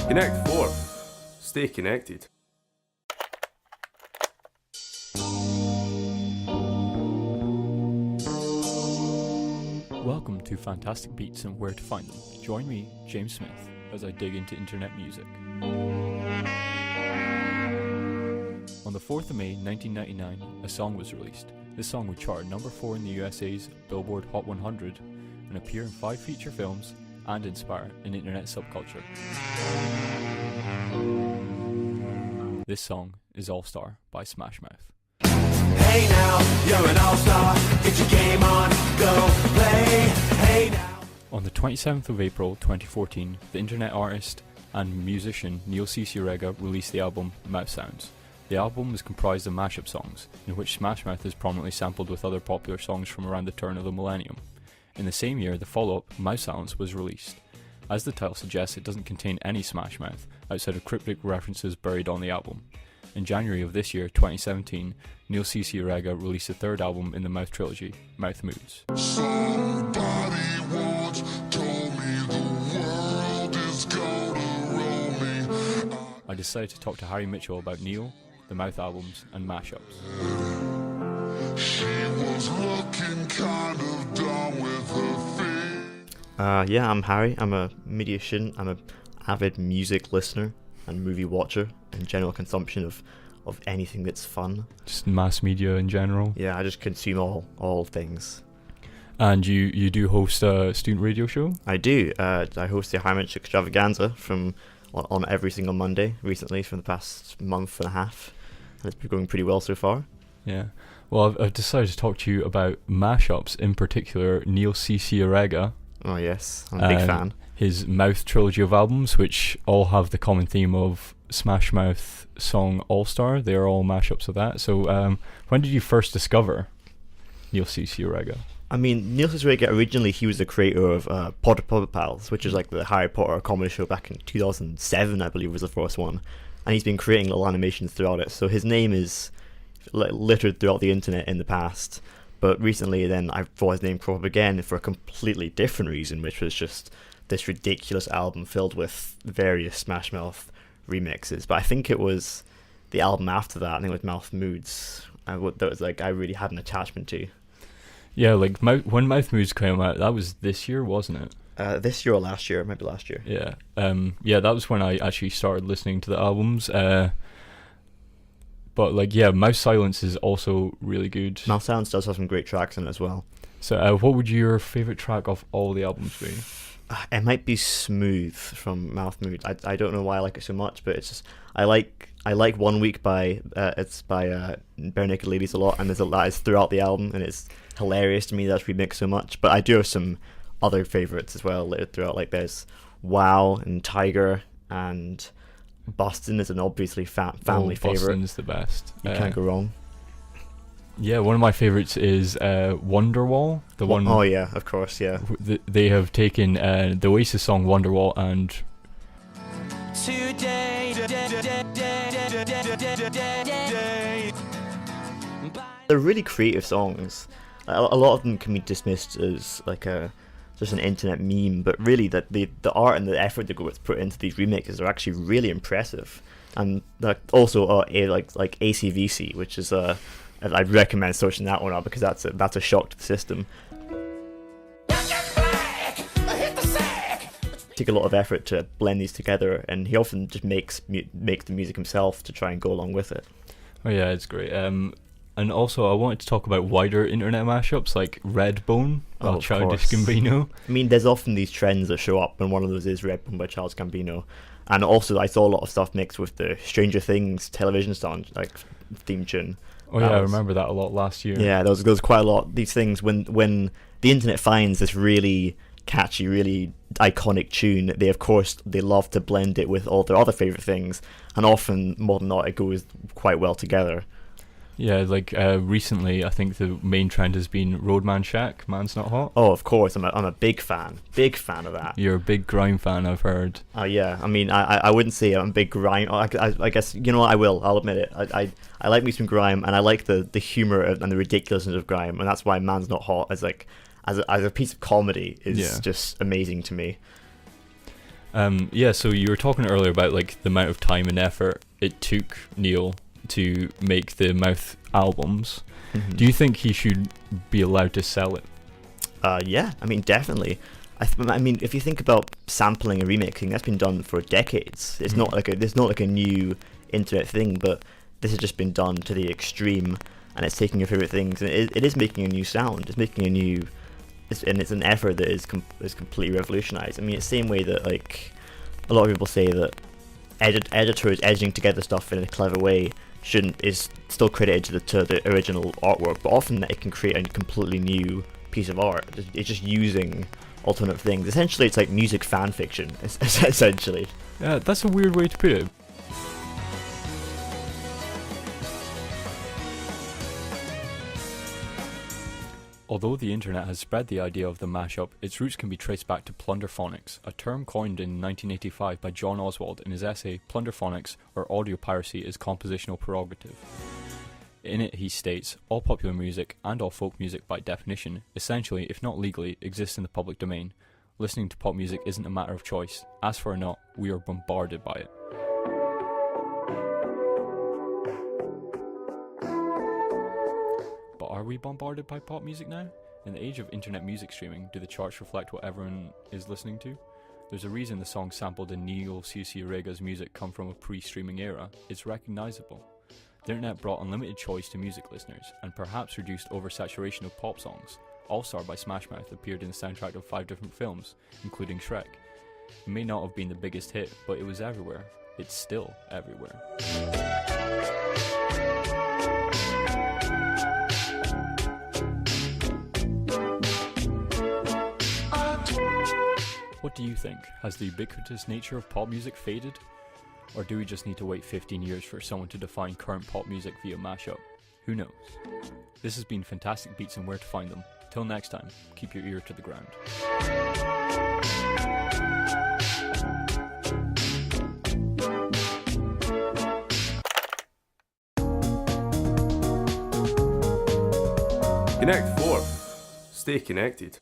Connect 4. Stay connected. Welcome to Fantastic Beats and Where to Find Them. Join me, James Smith, as I dig into internet music. On the 4th of May 1999, a song was released. This song would chart number 4 in the USA's Billboard Hot 100 and appear in 5 feature films and inspire an internet subculture. This song is All Star by Smash Mouth. Hey now, you're an all-star, get your game on, go play, hey now. On the 27th of April 2014, the internet artist and musician Neil Rega released the album Mouth Sounds. The album was comprised of mashup songs, in which Smash Mouth is prominently sampled with other popular songs from around the turn of the millennium. In the same year, the follow-up, Mouth Sounds, was released. As the title suggests, it doesn't contain any Smash Mouth, outside of cryptic references buried on the album. In January of this year, 2017, Neil Rega released the third album in the Mouth trilogy, Mouth Moods. Somebody once told me the world is gonna roll me. I decided to talk to Harry Mitchell about Neil, the Mouth albums, and mashups. She was looking kind of dumb with her feet. Yeah, I'm Harry. I'm a media student. I'm an avid music listener and movie watcher and general consumption of anything that's fun. Just mass media in general. Yeah, I just consume all things. And you do host a student radio show? I do. I host the Harry Mitchell Extravaganza on every single Monday recently for the past month and a half. And it's been going pretty well so far. Yeah. Well, I've decided to talk to you about mashups, in particular Neil Rega. Oh yes, I'm a big fan. His Mouth trilogy of albums, which all have the common theme of Smash Mouth song All Star. They are all mashups of that. So when did you first discover Neil Rega? I mean, Neil Rega originally, he was the creator of Potter Puppet Pals, which is like the Harry Potter comedy show back in 2007, I believe was the first one. And he's been creating little animations throughout it. So his name is littered throughout the internet in the past. But recently then I saw his name crop up again for a completely different reason, which was just this ridiculous album filled with various Smash Mouth remixes. But I think it was the album after that, I think it was Mouth Moods, that was like I really had an attachment to. Yeah, like when Mouth Moods came out, that was this year, wasn't it? This year or last year, maybe last year. Yeah. Yeah, that was when I actually started listening to the albums. But like, yeah, Mouth Silence is also really good. Mouth Sounds does have some great tracks in it as well. So what would your favourite track of all the albums be? It might be Smooth from Mouth Mood. I don't know why I like it so much, but it's just I like 1 Week by Bare Naked Ladies a lot, and that is throughout the album, and it's hilarious to me that's remixed so much. But I do have some other favourites as well littered throughout. Like there's Wow and Tiger, and Bustin' is an obviously family favourite. Bustin's the best. You can't go wrong. Yeah, one of my favourites is Wonderwall. Oh yeah, of course, yeah. They have taken the Oasis song Wonderwall and they're really creative songs. A lot of them can be dismissed as like just an internet meme, but really that the art and the effort that gets put into these remixes are actually really impressive. And also like ACVC, which is I'd recommend searching that one up because that's a shock to the system. Take a lot of effort to blend these together, and he often just makes the music himself to try and go along with it. Oh yeah, it's great. And also I wanted to talk about wider internet mashups like Redbone by Childish Gambino. I mean, there's often these trends that show up, and one of those is Redbone by Childish Gambino. And also I saw a lot of stuff mixed with the Stranger Things television song, like theme tune. Oh yeah, I remember that a lot last year. Yeah, there was quite a lot. These things, when the internet finds this really catchy, really iconic tune, they love to blend it with all their other favourite things, and often, more than not, it goes quite well together. Yeah, like recently, I think the main trend has been Roadman Shack, Man's Not Hot. Oh, of course, I'm a big fan of that. You're a big grime fan, I've heard. Yeah, I mean, I wouldn't say I'm a big grime. I guess, you know what, I'll admit it. I like me some grime, and I like the humour and the ridiculousness of grime, and that's why Man's Not Hot as a piece of comedy is just amazing to me. Yeah, so you were talking earlier about like the amount of time and effort it took Neil to make the Mouth albums. Do you think he should be allowed to sell it? Yeah, I mean, definitely. I mean, if you think about sampling and remixing, that's been done for decades. It's not like it's not like a new internet thing, but this has just been done to the extreme, and it's taking your favorite things, and it is making a new sound. It's making a new, and it's an effort that is completely revolutionized. I mean, it's the same way that like a lot of people say that editors editing together stuff in a clever way is still credited to the original artwork, but often it can create a completely new piece of art. It's just using alternate things. Essentially, it's like music fan fiction. Essentially. Yeah, that's a weird way to put it. Although the internet has spread the idea of the mashup, its roots can be traced back to plunderphonics, a term coined in 1985 by John Oswald in his essay Plunderphonics, or Audio Piracy is Compositional Prerogative. In it he states, all popular music, and all folk music by definition, essentially, if not legally, exists in the public domain. Listening to pop music isn't a matter of choice. Ask for or not, we are bombarded by it. But are we bombarded by pop music now? In the age of internet music streaming, do the charts reflect what everyone is listening to? There's a reason the songs sampled in Neil Rega's music come from a pre-streaming era. It's recognisable. The internet brought unlimited choice to music listeners, and perhaps reduced oversaturation of pop songs. All Star by Smash Mouth appeared in the soundtrack of 5 different films, including Shrek. It may not have been the biggest hit, but it was everywhere. It's still everywhere. What do you think? Has the ubiquitous nature of pop music faded? Or do we just need to wait 15 years for someone to define current pop music via mashup? Who knows? This has been Fantastic Beats and Where to Find Them. Till next time, keep your ear to the ground. Connect 4. Stay connected.